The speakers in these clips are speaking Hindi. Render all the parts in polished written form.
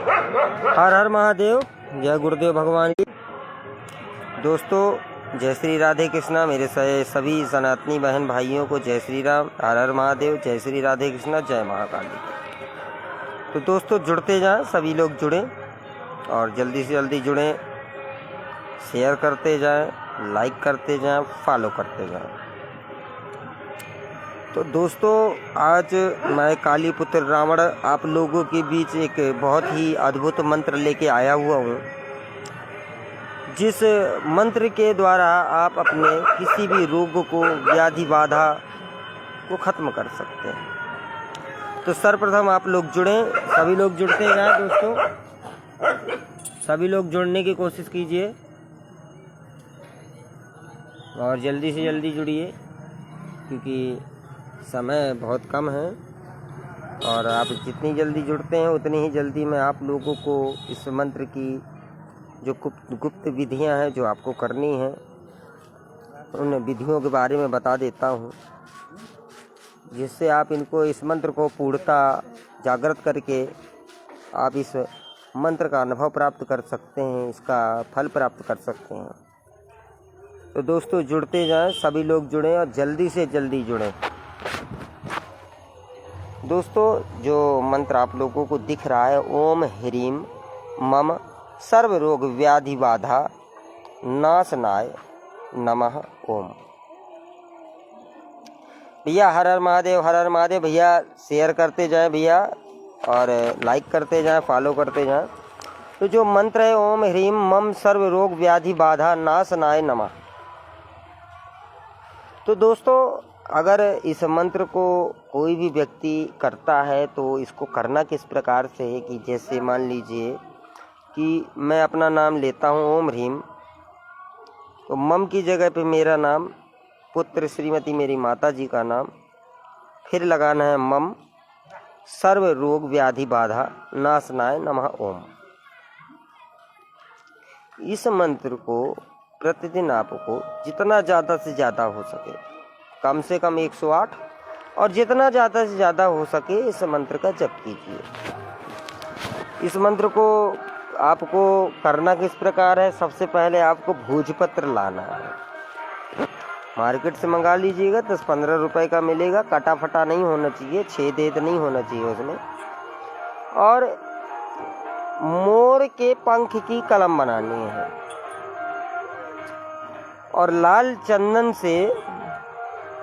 हर हर महादेव, जय गुरुदेव भगवान की। दोस्तों जय श्री राधे कृष्णा। मेरे सभी सनातनी बहन भाइयों को जय श्री राम, हर हर महादेव, जय श्री राधे कृष्णा, जय महाकाली। तो दोस्तों जुड़ते जाएं, सभी लोग जुड़ें और जल्दी से जल्दी जुड़ें, शेयर करते जाएं, लाइक करते जाएं, फॉलो करते जाएं। तो दोस्तों आज मैं काली पुत्र रावण आप लोगों के बीच एक बहुत ही अद्भुत मंत्र लेके आया हुआ हूँ, जिस मंत्र के द्वारा आप अपने किसी भी रोग को, व्याधि बाधा को ख़त्म कर सकते हैं। तो सर्वप्रथम आप लोग जुड़ें, सभी लोग जुड़ते जाएं दोस्तों, सभी लोग जुड़ने की कोशिश कीजिए और जल्दी से जल्दी जुड़िए, क्योंकि समय बहुत कम है और आप जितनी जल्दी जुड़ते हैं उतनी ही जल्दी मैं आप लोगों को इस मंत्र की जो गुप्त विधियां हैं जो आपको करनी हैं, उन विधियों के बारे में बता देता हूं, जिससे आप इनको, इस मंत्र को पूर्णता जागृत करके आप इस मंत्र का अनुभव प्राप्त कर सकते हैं, इसका फल प्राप्त कर सकते हैं। तो दोस्तों जुड़ते जाएं, सभी लोग जुड़ें और जल्दी से जल्दी जुड़ें। दोस्तों जो मंत्र आप लोगों को दिख रहा है, ओम ह्रीम मम सर्व रोग व्याधि बाधा नाशनाय नमः ओम। भैया हर हर महादेव, हर हर महादेव। भैया शेयर करते जाएं भैया और लाइक करते जाएं, फॉलो करते जाएं। तो जो मंत्र है ओम ह्रीम मम सर्व रोग व्याधि बाधा नाशनाय नमः। तो दोस्तों अगर इस मंत्र को कोई भी व्यक्ति करता है तो इसको करना किस प्रकार से है कि जैसे मान लीजिए कि मैं अपना नाम लेता हूँ ओम ह्रीम, तो मम की जगह पे मेरा नाम, पुत्र श्रीमती मेरी माता जी का नाम, फिर लगाना है मम सर्व रोग व्याधि बाधा नाशनाय नमः ओम। इस मंत्र को प्रतिदिन आपको जितना ज़्यादा से ज़्यादा हो सके, कम से कम 108 और जितना ज़्यादा से ज़्यादा हो सके इस मंत्र का जप कीजिए। इस मंत्र को आपको करना किस प्रकार है, सबसे पहले आपको भोजपत्र लाना है, मार्केट से मंगा लीजिएगा, 10-15 रुपए का मिलेगा, कटा फटा नहीं होना चाहिए, छेद नहीं होना चाहिए उसमें। और मोर के पंख की कलम बनानी है और लाल चंदन से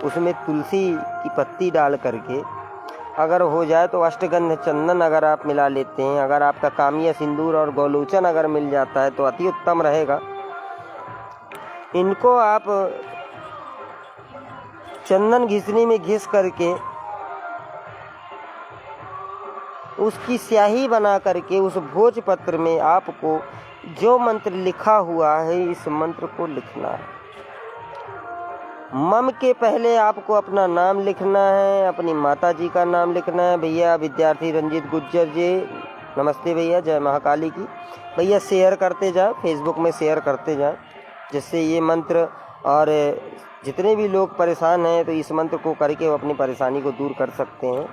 उसमें तुलसी की पत्ती डाल करके, अगर हो जाए तो अष्टगंध चंदन अगर आप मिला लेते हैं, अगर आपका कामिया सिंदूर और गोलोचन अगर मिल जाता है तो अति उत्तम रहेगा। इनको आप चंदन घिसनी में घिस करके उसकी स्याही बना करके उस भोजपत्र में आपको जो मंत्र लिखा हुआ है इस मंत्र को लिखना है। मम के पहले आपको अपना नाम लिखना है, अपनी माता जी का नाम लिखना है। भैया विद्यार्थी रंजीत गुज्जर जी नमस्ते भैया, जय महाकाली की। भैया शेयर करते जाएं, फेसबुक में शेयर करते जाएं, जिससे ये मंत्र और जितने भी लोग परेशान हैं तो इस मंत्र को करके वो अपनी परेशानी को दूर कर सकते हैं।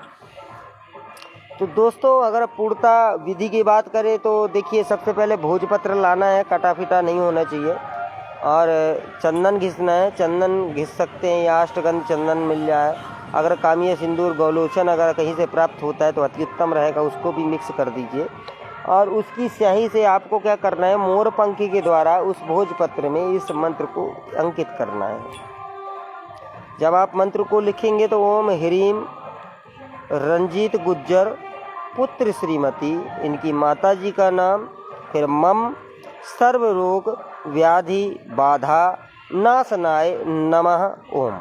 तो दोस्तों अगर पूर्णता विधि की बात करें तो देखिए, सबसे पहले भोजपत्र लाना है, कटा फिटा नहीं होना चाहिए, और चंदन घिसना है। चंदन घिस सकते हैं या अष्टगंध चंदन मिल जाए, अगर कामिया सिंदूर गोलोचन अगर कहीं से प्राप्त होता है तो अति उत्तम रहेगा, उसको भी मिक्स कर दीजिए। और उसकी स्याही से आपको क्या करना है, मोर पंखी के द्वारा उस भोजपत्र में इस मंत्र को अंकित करना है। जब आप मंत्र को लिखेंगे तो ओम ह्रीम रंजीत गुज्जर पुत्र श्रीमती इनकी माता जी का नाम, फिर मम सर्व रोग व्याधि बाधा नाशनाय नमः ओम।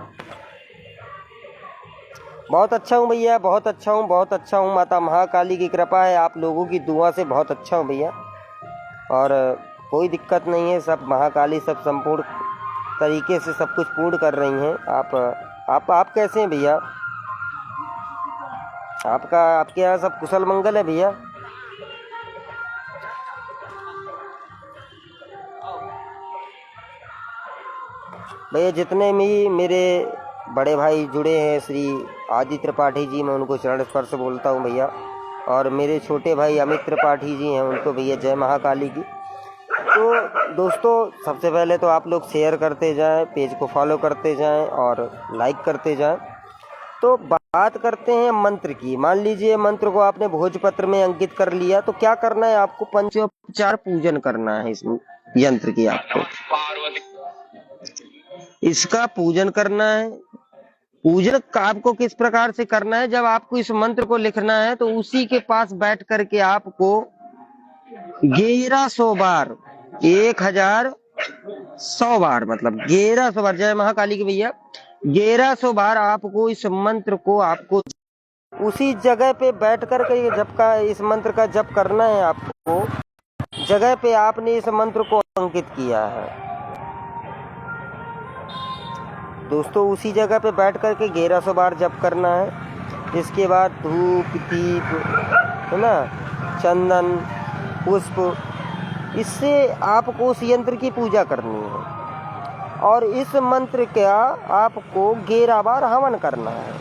बहुत अच्छा हूँ भैया, बहुत अच्छा हूँ, बहुत अच्छा हूँ। माता महाकाली की कृपा है, आप लोगों की दुआ से बहुत अच्छा हूँ भैया, और कोई दिक्कत नहीं है। सब महाकाली सब संपूर्ण तरीके से सब कुछ पूर्ण कर रही हैं। आप कैसे हैं भैया? आपके यहाँ सब कुशल मंगल है भैया? भैया जितने भी मेरे बड़े भाई जुड़े हैं श्री आदि त्रिपाठी जी, मैं उनको चरण स्पर्श बोलता हूँ भैया। और मेरे छोटे भाई अमित त्रिपाठी जी हैं, उनको भैया जय महाकाली की। तो दोस्तों सबसे पहले तो आप लोग शेयर करते जाएं, पेज को फॉलो करते जाएं और लाइक करते जाएं। तो बात करते हैं मंत्र की। मान लीजिए मंत्र को आपने भोजपत्र में अंकित कर लिया, तो क्या करना है आपको? पंचोपचार पूजन करना है इस यंत्र की। आपको इसका पूजन करना है। पूजन आपको किस प्रकार से करना है? जब आपको इस मंत्र को लिखना है तो उसी के पास बैठ करके आपको 1100 बार, 1100 बार, मतलब 1100 बार, जय महाकाली की भैया, 1100 बार आपको इस मंत्र को आपको उसी जगह पे बैठ करके जप का, इस मंत्र का जप करना है। आपको जगह पे आपने इस मंत्र को अंकित किया है दोस्तों, उसी जगह पे बैठ करके 1100 बार जप करना है। इसके बाद धूप दीप है ना, चंदन पुष्प, इससे आपको उस यंत्र की पूजा करनी है और इस मंत्र का आपको 11 बार हवन करना है।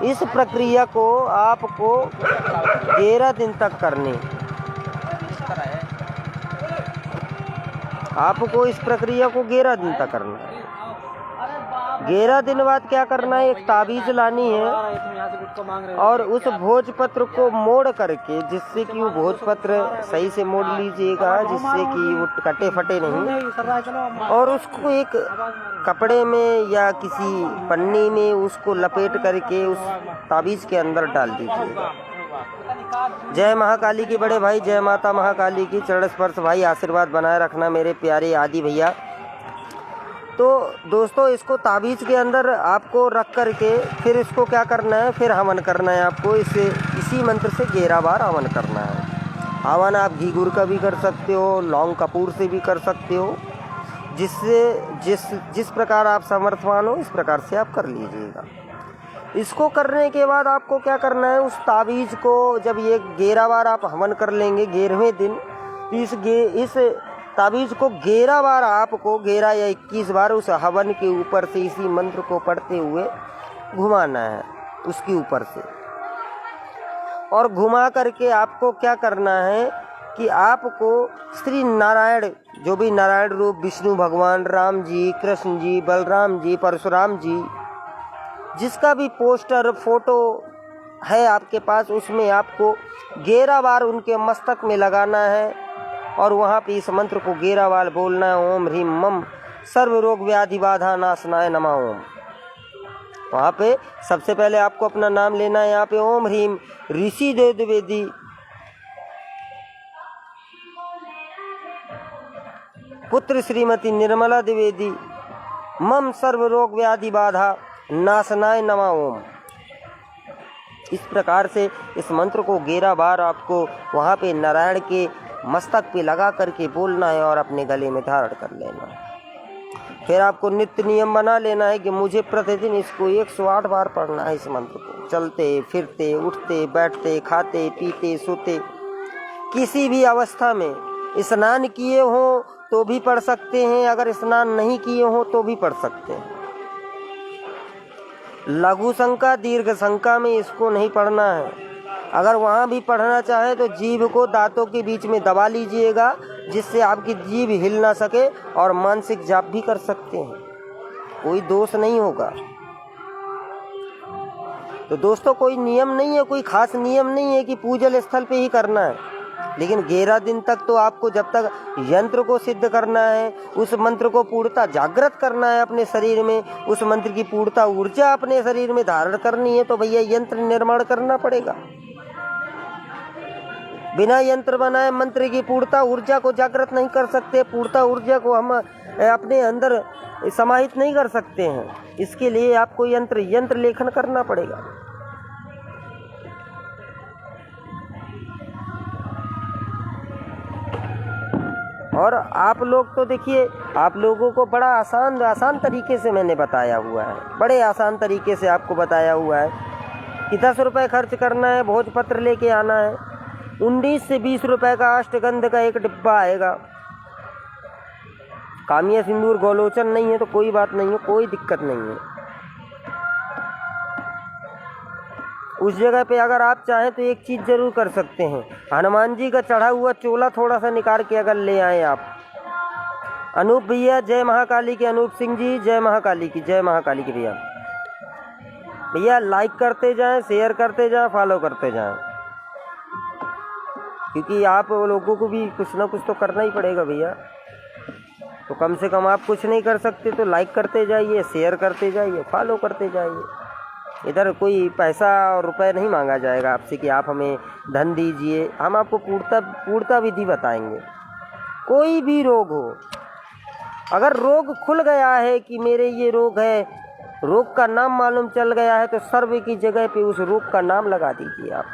इस प्रक्रिया को आपको 11 दिन तक करनी। आपको इस प्रक्रिया को 11 दिन तक करना है। 11 दिन बाद क्या करना है? एक ताबीज लानी है और उस भोजपत्र को मोड़ करके, जिससे कि वो भोजपत्र सही से मोड़ लीजिएगा, जिससे कि वो कटे फटे नहीं, और उसको एक कपड़े में या किसी पन्नी में उसको लपेट करके उस ताबीज के अंदर डाल दीजिएगा। जय महाकाली की बड़े भाई, जय माता महाकाली की। चरण स्पर्श भाई, आशीर्वाद बनाए रखना मेरे प्यारे आदि भैया। तो दोस्तों इसको ताबीज के अंदर आपको रख करके फिर इसको क्या करना है? फिर हवन करना है आपको। इसी मंत्र से 11 बार हवन करना है। हवन आप घी गुड़ का भी कर सकते हो, लौंग कपूर से भी कर सकते हो, जिस प्रकार आप समर्थवान हो इस प्रकार से आप कर लीजिएगा। इसको करने के बाद आपको क्या करना है? उस ताबीज को जब ये 11 बार आप हवन कर लेंगे, 11वें दिन इस ताबीज को 11 बार आपको 11 या 21 बार उस हवन के ऊपर से इसी मंत्र को पढ़ते हुए घुमाना है, उसके ऊपर से। और घुमा करके आपको क्या करना है कि आपको श्री नारायण, जो भी नारायण रूप, विष्णु भगवान, राम जी, कृष्ण जी, बलराम जी, परशुराम जी, जिसका भी पोस्टर फोटो है आपके पास, उसमें आपको 11 बार उनके मस्तक में लगाना है और वहाँ पे इस मंत्र को 11 बार बोलना है। ओम ह्रीम मम सर्व रोग व्याधि बाधा नाशनाय नमः ओम। वहाँ पे सबसे पहले आपको अपना नाम लेना है। यहाँ पे ओम ह्रीम ऋषि द्विवेदी, पुत्र श्रीमती निर्मला द्विवेदी, मम सर्व रोग व्याधि बाधा नाशनाय नमः ओम। इस प्रकार से इस मंत्र को 11 बार आपको वहाँ पे नारायण के मस्तक पे लगा करके बोलना है और अपने गले में धारण कर लेना है। फिर आपको नित्य नियम बना लेना है कि मुझे प्रतिदिन इसको 108 बार पढ़ना है। इस मंत्र को चलते फिरते, उठते बैठते, खाते पीते, सोते, किसी भी अवस्था में, स्नान किए हों तो भी पढ़ सकते हैं, अगर स्नान नहीं किए हों तो भी पढ़ सकते हैं। लघु शंका दीर्घ शंका में इसको नहीं पढ़ना है। अगर वहाँ भी पढ़ना चाहे तो जीभ को दांतों के बीच में दबा लीजिएगा, जिससे आपकी जीभ हिल ना सके, और मानसिक जाप भी कर सकते हैं, कोई दोष नहीं होगा। तो दोस्तों कोई नियम नहीं है, कोई खास नियम नहीं है कि पूजल स्थल पे ही करना है, लेकिन 11 दिन तक तो आपको, जब तक यंत्र को सिद्ध करना है, उस मंत्र को पूर्णता जागृत करना है अपने शरीर में, उस मंत्र की पूर्णता ऊर्जा अपने शरीर में धारण करनी है, तो भैया यंत्र निर्माण करना पड़ेगा। बिना यंत्र बनाए मंत्र की पूर्णता ऊर्जा को जागृत नहीं कर सकते, पूर्णता ऊर्जा को हम अपने अंदर समाहित नहीं कर सकते हैं। इसके लिए आपको यंत्र लेखन करना पड़ेगा। और आप लोग तो देखिए, आप लोगों को बड़ा आसान तरीके से मैंने बताया हुआ है, बड़े आसान तरीके से आपको बताया हुआ है कि 10 रुपये खर्च करना है, भोजपत्र लेके आना है, 19 से 20 रुपए का अष्टगंध का एक डिब्बा आएगा। कामिया सिंदूर गोलोचन नहीं है तो कोई बात नहीं है, कोई दिक्कत नहीं है। उस जगह पे अगर आप चाहें तो एक चीज़ जरूर कर सकते हैं, हनुमान जी का चढ़ा हुआ चोला थोड़ा सा निकाल के अगर ले आए आप। अनूप भैया जय महाकाली की, अनूप सिंह जी जय महाकाली की, जय महाकाली की भैया। भैया लाइक करते जाएं, शेयर करते जाएं, फॉलो करते जाएं, क्योंकि आप लोगों को भी कुछ ना कुछ तो करना ही पड़ेगा भैया। तो कम से कम आप कुछ नहीं कर सकते तो लाइक करते जाइए, शेयर करते जाइए, फॉलो करते जाइए। इधर कोई पैसा और रुपए नहीं मांगा जाएगा आपसे कि आप हमें धन दीजिए। हम आपको पूर्णता विधि बताएंगे। कोई भी रोग हो, अगर रोग खुल गया है कि मेरे ये रोग है, रोग का नाम मालूम चल गया है, तो सर्व की जगह पे उस रोग का नाम लगा दीजिए आप।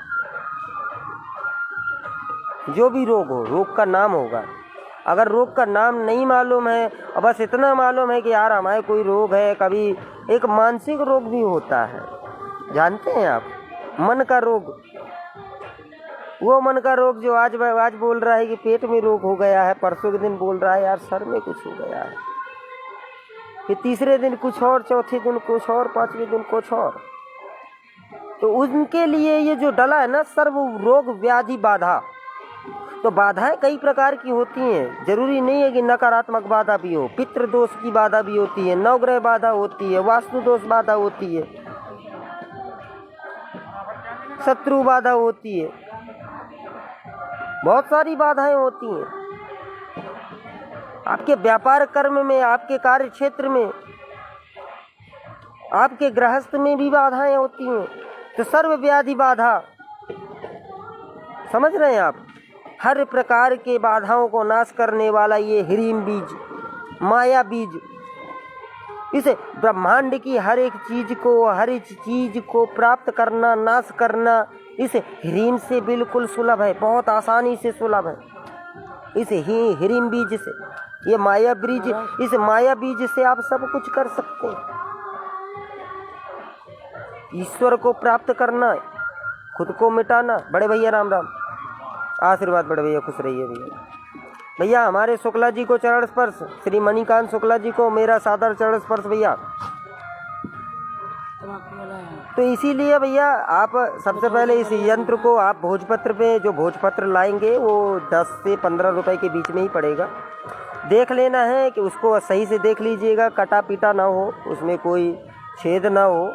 जो भी रोग हो, रोग का नाम होगा। अगर रोग का नाम नहीं मालूम है और बस इतना मालूम है कि यार हमारे कोई रोग है, कभी एक मानसिक रोग भी होता है, जानते हैं आप, मन का रोग। वो मन का रोग जो आज बोल रहा है कि पेट में रोग हो गया है, परसों के दिन बोल रहा है यार सर में कुछ हो गया है, फिर तीसरे दिन कुछ और, चौथे दिन कुछ और, पांचवें दिन कुछ और। तो उनके लिए ये जो डला है ना सर्व रोग व्याधि बाधा। तो बाधाएं कई प्रकार की होती हैं, जरूरी नहीं है कि नकारात्मक बाधा भी हो। पितृ दोष की बाधा भी होती है, नवग्रह बाधा होती है, वास्तु दोष बाधा होती है, शत्रु बाधा होती है, बहुत सारी बाधाएं होती हैं। आपके व्यापार कर्म में, आपके कार्य क्षेत्र में, आपके गृहस्थ में भी बाधाएं होती हैं। तो सर्व व्याधि बाधा, समझ रहे हैं आप, हर प्रकार के बाधाओं को नाश करने वाला ये ह्रीम बीज, माया बीज, इस ब्रह्मांड की हर एक चीज को प्राप्त करना, नाश करना इस ह्रीम से बिल्कुल सुलभ है, बहुत आसानी से सुलभ है। इस ह्रीम बीज से, ये माया बीज, इस माया बीज से आप सब कुछ कर सकते हैं। ईश्वर को प्राप्त करना, खुद को मिटाना। बड़े भैया राम राम, आशीर्वाद बड़े भैया, खुश रहिए भैया। भैया हमारे शुक्ला जी को चरण स्पर्श, श्री मणिकांत शुक्ला जी को मेरा सादर चरण स्पर्श भैया। तो इसीलिए भैया आप सबसे पहले इस यंत्र को आप भोजपत्र पे, जो भोजपत्र लाएंगे वो 10 से 15 रुपए के बीच में ही पड़ेगा। देख लेना है कि उसको सही से देख लीजिएगा, कटा पीटा ना हो, उसमें कोई छेद ना हो।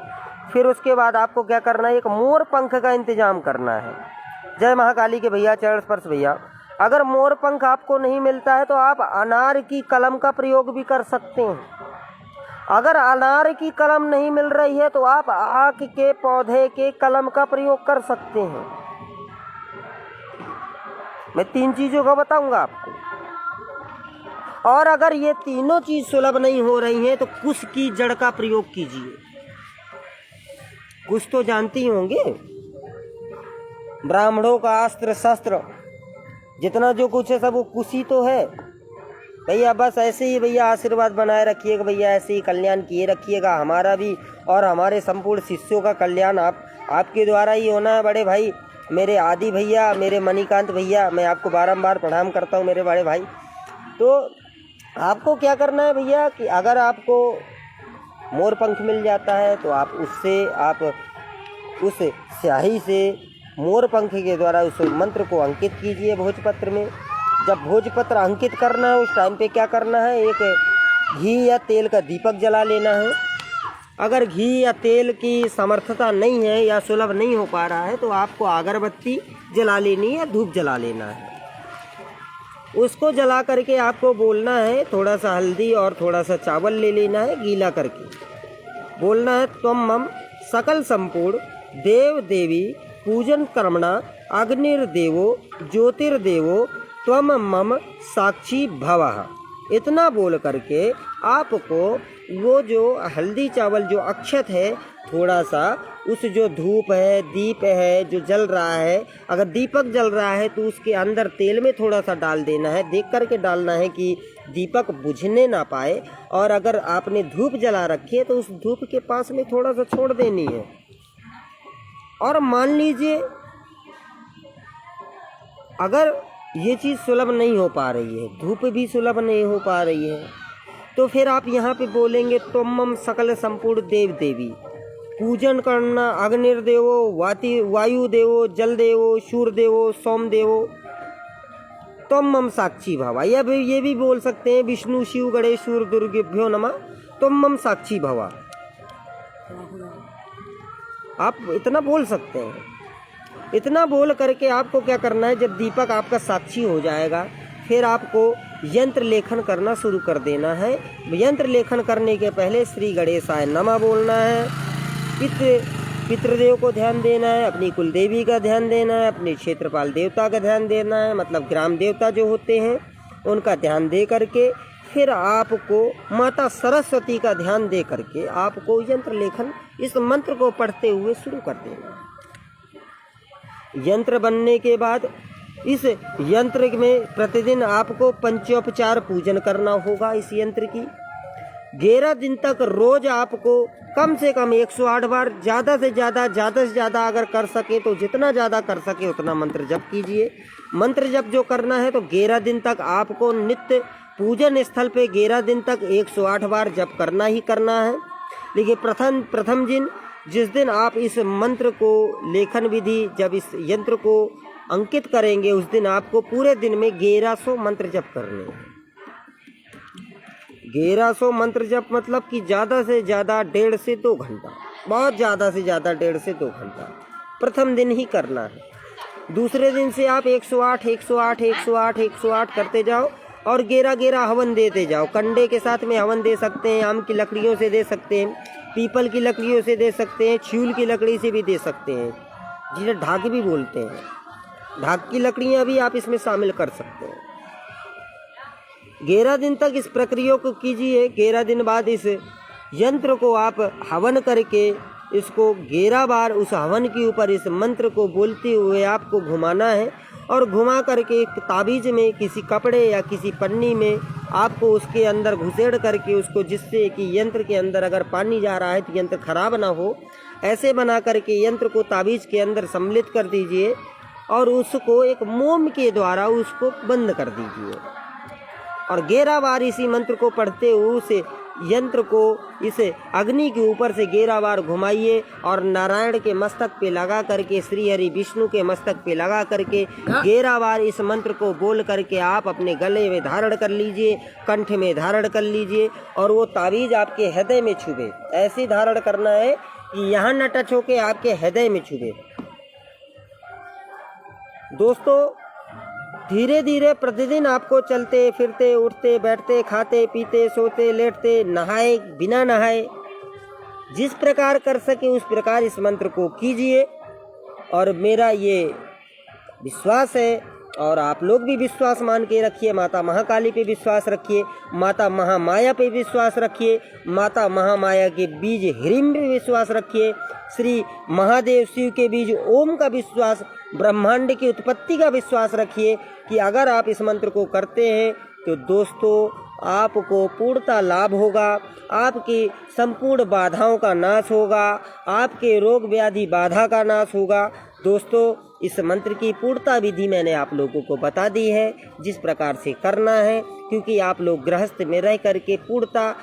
फिर उसके बाद आपको क्या करना है, एक मोर पंख का इंतजाम करना है। जय महाकाली के भैया, चरण स्पर्श भैया। अगर मोर पंख आपको नहीं मिलता है तो आप अनार की कलम का प्रयोग भी कर सकते हैं। अगर अनार की कलम नहीं मिल रही है तो आप आक के पौधे के कलम का प्रयोग कर सकते हैं। मैं 3 चीजों का बताऊंगा आपको। और अगर ये तीनों चीज सुलभ नहीं हो रही हैं तो कुश की जड़ का प्रयोग कीजिए। कुछ तो जानती होंगे, ब्राह्मणों का अस्त्र शस्त्र जितना जो कुछ है सब वो कुशी तो है भैया। बस ऐसे ही भैया आशीर्वाद बनाए रखिएगा भैया, ऐसे ही कल्याण किए रखिएगा हमारा भी और हमारे संपूर्ण शिष्यों का कल्याण आपके द्वारा ही होना है। बड़े भाई मेरे आदि भैया, मेरे मणिकांत भैया, मैं आपको बारंबार प्रणाम करता हूँ मेरे बड़े भाई। तो आपको क्या करना है भैया कि अगर आपको मोर पंख मिल जाता है तो आप उससे, आप उस स्याही से मोर पंख के द्वारा उस मंत्र को अंकित कीजिए भोजपत्र में। जब भोजपत्र अंकित करना है उस टाइम पे क्या करना है, एक घी या तेल का दीपक जला लेना है। अगर घी या तेल की समर्थता नहीं है या सुलभ नहीं हो पा रहा है तो आपको अगरबत्ती जला लेनी है, धूप जला लेना है। उसको जला करके आपको बोलना है, थोड़ा सा हल्दी और थोड़ा सा चावल ले लेना है, गीला करके बोलना है, त्वम मम सकल संपूर्ण देव देवी पूजन कर्मणा अग्निर्देवो ज्योतिर्देवो त्वम मम साक्षी भवः। इतना बोल करके आपको वो जो हल्दी चावल जो अक्षत है, थोड़ा सा उस जो धूप है, दीप है जो जल रहा है, अगर दीपक जल रहा है तो उसके अंदर तेल में थोड़ा सा डाल देना है, देख करके डालना है कि दीपक बुझने ना पाए। और अगर आपने धूप जला रखी है तो उस धूप के पास में थोड़ा सा छोड़ देनी है। और मान लीजिए अगर ये चीज़ सुलभ नहीं हो पा रही है, धूप भी सुलभ नहीं हो पा रही है, तो फिर आप यहाँ पे बोलेंगे त्वम मम सकल संपूर्ण देव देवी। पूजन करना अग्निर्देवो वायु देवो जल देवो सूर्य देवो सोम देवो तुम मम साक्षी भवा। या ये भी बोल सकते हैं विष्णु शिव गणेश सूर्य दुर्गेभ्यो नमः तुम मम साक्षी भवा। आप इतना बोल सकते हैं। इतना बोल करके आपको क्या करना है, जब दीपक आपका साक्षी हो जाएगा फिर आपको यंत्र लेखन करना शुरू कर देना है। यंत्र लेखन करने के पहले श्री गणेशाय नमः बोलना है, पितृदेव को ध्यान देना है, अपनी कुल देवी का ध्यान देना है, अपने क्षेत्रपाल देवता का ध्यान देना है, मतलब ग्राम देवता जो होते हैं उनका ध्यान दे करके फिर आपको माता सरस्वती का ध्यान दे करके आपको यंत्र लेखन इस मंत्र को पढ़ते हुए शुरू कर देना है। यंत्र बनने के बाद इस यंत्र में प्रतिदिन आपको पंचोपचार पूजन करना होगा। इस यंत्र की 11 दिन तक रोज आपको कम से कम 108 बार, ज़्यादा से ज़्यादा अगर कर सके तो जितना ज़्यादा कर सके उतना मंत्र जप कीजिए। मंत्र जप जो करना है तो 11 दिन तक आपको नित्य पूजन स्थल पे 11 दिन तक 108 बार जप करना ही करना है। लेकिन प्रथम जिस दिन आप इस मंत्र को लेखन विधि जब इस यंत्र को अंकित करेंगे उस दिन आपको पूरे दिन में 1100 मंत्र जप करने हैं। 1100 मंत्र जप मतलब कि ज़्यादा से ज़्यादा 1.5 से 2 घंटा, बहुत ज़्यादा से ज़्यादा 1.5 से 2 घंटा प्रथम दिन ही करना है। दूसरे दिन से आप 108 108 108 108 करते जाओ और 11 हवन देते जाओ। कंडे के साथ में हवन दे सकते हैं, आम की लकड़ियों से दे सकते हैं, पीपल की लकड़ियों से दे सकते हैं, छील की लकड़ी से भी दे सकते हैं, जिसे ढाक भी बोलते हैं। ढाक की लकड़ियाँ भी आप इसमें शामिल कर सकते हैं। 11 दिन तक इस प्रक्रिया को कीजिए। 11 दिन बाद इस यंत्र को आप हवन करके इसको 11 बार उस हवन के ऊपर इस मंत्र को बोलते हुए आपको घुमाना है और घुमा करके एक ताबीज में किसी कपड़े या किसी पन्नी में आपको उसके अंदर घुसेड़ करके उसको, जिससे कि यंत्र के अंदर अगर पानी जा रहा है तो यंत्र खराब ना हो, ऐसे बना करके यंत्र को ताबीज के अंदर सम्मिलित कर दीजिए और उसको एक मोम के द्वारा उसको बंद कर दीजिए और 11 बार इसी मंत्र को पढ़ते हुए उस यंत्र को इस अग्नि के ऊपर से 11 बार घुमाइए और नारायण के मस्तक पे लगा करके, श्री हरि विष्णु के मस्तक पे लगा करके 11 बार इस मंत्र को बोल करके आप अपने गले में धारण कर लीजिए, कंठ में धारण कर लीजिए और वो ताबीज आपके हृदय में छुबे। ऐसे धारण करना है कि यहाँ न टच होके आपके हृदय में छुबे। दोस्तों, धीरे धीरे प्रतिदिन आपको चलते फिरते उठते बैठते खाते पीते सोते लेटते नहाए बिना नहाए जिस प्रकार कर सके उस प्रकार इस मंत्र को कीजिए। और मेरा ये विश्वास है और आप लोग भी विश्वास मान के रखिए। माता महाकाली पे विश्वास रखिए, माता महामाया पे विश्वास रखिए, माता महामाया के बीज ह्रीम पे विश्वास रखिए, श्री महादेव शिव के बीज ओम का विश्वास, ब्रह्मांड की उत्पत्ति का विश्वास रखिए कि अगर आप इस मंत्र को करते हैं तो दोस्तों आपको पूर्णतः लाभ होगा, आपकी संपूर्ण बाधाओं का नाश होगा, आपके रोग व्याधि बाधा का नाश होगा। दोस्तों, इस मंत्र की पूर्णता विधि मैंने आप लोगों को बता दी है जिस प्रकार से करना है, क्योंकि आप लोग गृहस्थ में रह करके पूर्णता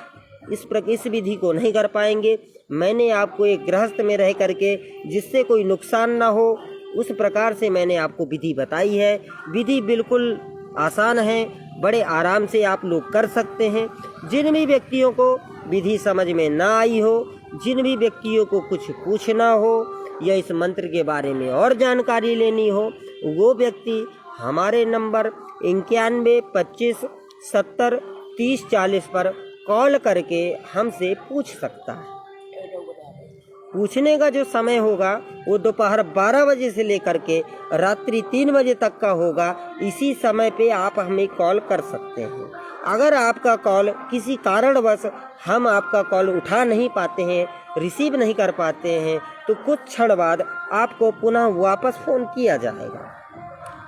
इस विधि को नहीं कर पाएंगे। मैंने आपको एक गृहस्थ में रह करके जिससे कोई नुकसान ना हो उस प्रकार से मैंने आपको विधि बताई है। विधि बिल्कुल आसान है, बड़े आराम से आप लोग कर सकते हैं। जिन भी व्यक्तियों को विधि समझ में ना आई हो, जिन भी व्यक्तियों को कुछ पूछना हो या इस मंत्र के बारे में और जानकारी लेनी हो, वो व्यक्ति हमारे नंबर 91 25 70 30 40 पर कॉल करके हमसे पूछ सकता है। पूछने का जो समय होगा वो दोपहर 12 बजे से लेकर के रात्रि 3 बजे तक का होगा। इसी समय पे आप हमें कॉल कर सकते हैं। अगर आपका कॉल किसी कारणवश हम आपका कॉल उठा नहीं पाते हैं, रिसीव नहीं कर पाते हैं, तो कुछ क्षण बाद आपको पुनः वापस फ़ोन किया जाएगा।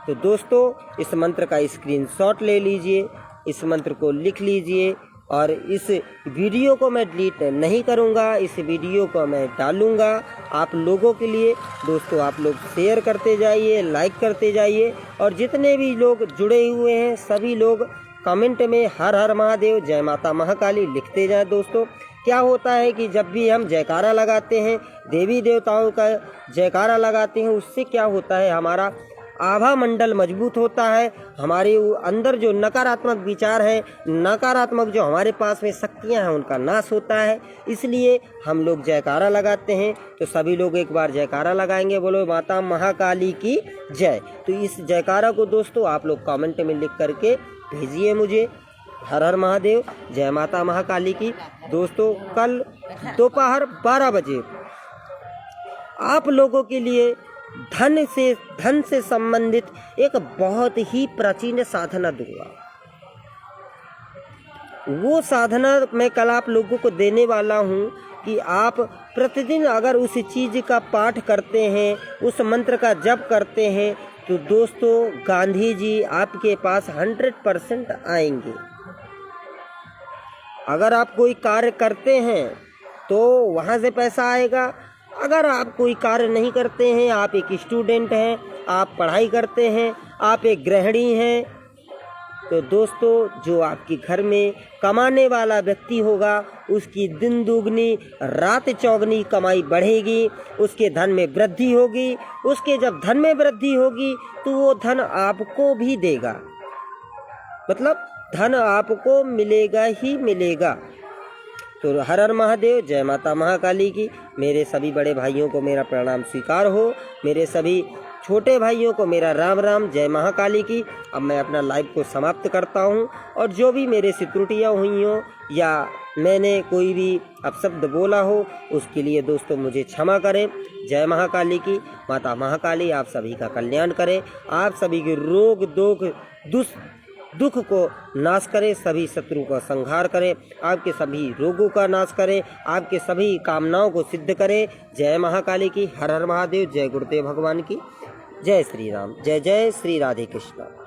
तो दोस्तों, इस मंत्र का स्क्रीनशॉट ले लीजिए, इस मंत्र को लिख लीजिए और इस वीडियो को मैं डिलीट नहीं करूंगा, इस वीडियो को मैं डालूंगा आप लोगों के लिए। दोस्तों, आप लोग शेयर करते जाइए, लाइक करते जाइए और जितने भी लोग जुड़े हुए हैं सभी लोग कमेंट में हर हर महादेव, जय माता महाकाली लिखते जाएं दोस्तों, क्या होता है कि जब भी हम जयकारा लगाते हैं, देवी देवताओं का जयकारा लगाते हैं, उससे क्या होता है, हमारा आभा मंडल मजबूत होता है, हमारे अंदर जो नकारात्मक विचार है, नकारात्मक जो हमारे पास में शक्तियां हैं, उनका नाश होता है। इसलिए हम लोग जयकारा लगाते हैं। तो सभी लोग एक बार जयकारा लगाएंगे, बोलो माता महाकाली की जय। तो इस जयकारा को दोस्तों आप लोग कमेंट में लिख करके भेजिए मुझे। हर हर महादेव, जय माता महाकाली की। दोस्तों कल दोपहर 12 बजे आप लोगों के लिए धन से संबंधित एक बहुत ही प्राचीन साधना दूंगा। वो साधना मैं कल आप लोगों को देने वाला हूँ कि आप प्रतिदिन अगर उस चीज़ का पाठ करते हैं, उस मंत्र का जप करते हैं, तो दोस्तों गांधी जी आपके पास 100% आएंगे। अगर आप कोई कार्य करते हैं तो वहाँ से पैसा आएगा। अगर आप कोई कार्य नहीं करते हैं, आप एक स्टूडेंट हैं, आप पढ़ाई करते हैं, आप एक गृहिणी हैं, तो दोस्तों जो आपके घर में कमाने वाला व्यक्ति होगा, उसकी दिन दुगनी रात चौगनी कमाई बढ़ेगी, उसके धन में वृद्धि होगी। उसके जब धन में वृद्धि होगी तो वो धन आपको भी देगा, मतलब धन आपको मिलेगा ही मिलेगा। तो हर हर महादेव, जय माता महाकाली की। मेरे सभी बड़े भाइयों को मेरा प्रणाम स्वीकार हो, मेरे सभी छोटे भाइयों को मेरा राम राम, जय महाकाली की। अब मैं अपना लाइव को समाप्त करता हूं, और जो भी मेरे से त्रुटियाँ हुई हों या मैंने कोई भी अपशब्द बोला हो, उसके लिए दोस्तों मुझे क्षमा करें। जय महाकाली की। माता महाकाली आप सभी का कल्याण करें, आप सभी के रोग दुख को नाश करे, सभी शत्रु का संहार करे, आपके सभी रोगों का नाश करे, आपके सभी कामनाओं को सिद्ध करे। जय महाकाली की। हर हर महादेव। जय गुरुदेव भगवान की। जय श्री राम। जय जय श्री राधे कृष्ण।